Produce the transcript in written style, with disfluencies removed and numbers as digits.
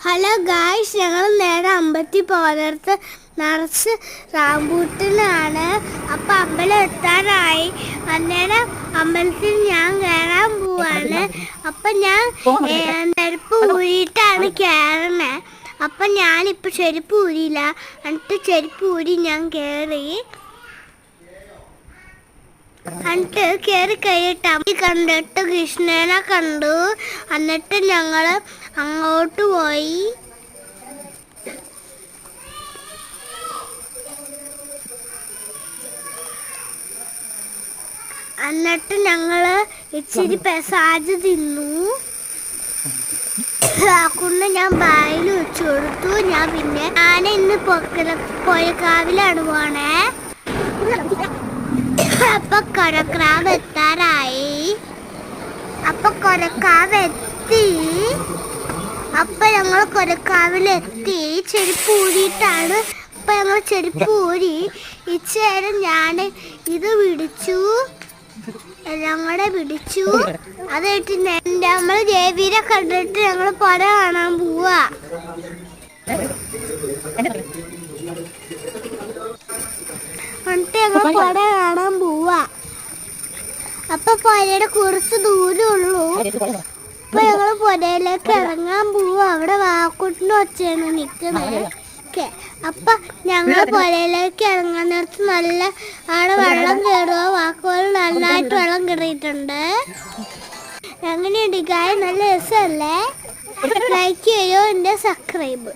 Hello guys, ഞങ്ങൾ നേരെ അമ്പലത്തിൽ പോകുന്നിടത്ത് നിറച്ച് റാംബൂട്ടനാണ്. അപ്പം അമ്പലം എത്താനായി. അന്നേരം അമ്പലത്തിൽ ഞാൻ കയറാൻ പോവാണ്. അപ്പം ഞാൻ ചെരുപ്പ് ഊരിയിട്ടാണ് കയറണേ. അപ്പം ഞാനിപ്പോൾ ചെരുപ്പ് ഊരിയില്ല, എന്നിട്ട് ചെരുപ്പ് ഊരി ഞാൻ കയറി. എന്നിട്ട് കയറി കഴിഞ്ഞിട്ട് കണ്ടിട്ട് കൃഷ്ണനെ കണ്ടു. എന്നിട്ട് ഞങ്ങൾ അങ്ങോട്ട് പോയി. എന്നിട്ട് ഞങ്ങൾ ഇച്ചിരി പെസാജ് തിന്നു. കൊണ്ട് ഞാൻ ബായിൽ വെച്ചു കൊടുത്തു. ഞാൻ ഇന്ന് പൊഴക്കാവിലാണ് പോണേ. അപ്പൊ കൊരക്കാവ് എത്താറായി. അപ്പൊ കൊരക്കാവ് എത്തി. അപ്പൊ ഞങ്ങൾ കൊരക്കാവിലെത്തി. ചെരുപ്പ് ഊരിയിട്ടാണ്. അപ്പൊ ഞങ്ങൾ ചെരുപ്പ് ഊരി ഇച്ചേരം ഞാൻ ഇത് പിടിച്ചു, എല്ലാം കൂടെ പിടിച്ചു. അത് ഇട്ട് നമ്മൾ ദേവീരെ കണ്ടിട്ട് ഞങ്ങൾ പുര കാണാൻ പോവാ. എന്നിട്ട് ഞങ്ങൾ പുര കാണാൻ പോവാ. അപ്പൊ പുരയുടെ കുറച്ച് ദൂരമുള്ളൂ. അപ്പൊ ഞങ്ങൾ പുരയിലേക്ക് ഇറങ്ങാൻ പോവാ. അവിടെ വാക്കുട്ടിന് ഒച്ചയാണ് നിൽക്കുന്നത്. അപ്പൊ ഞങ്ങൾ പുരയിലേക്ക് ഇറങ്ങാൻ നേരത്ത് നല്ല അവിടെ വെള്ളം കയറുക. വാക്കുകൾ നല്ലതായിട്ട് വെള്ളം കയറിയിട്ടുണ്ട്. എങ്ങനെയുണ്ട് ഗായ്? നല്ല രസമല്ലേ? ലൈക്ക് ചെയ്യോ, എൻ്റെ സബ്സ്ക്രൈബ്.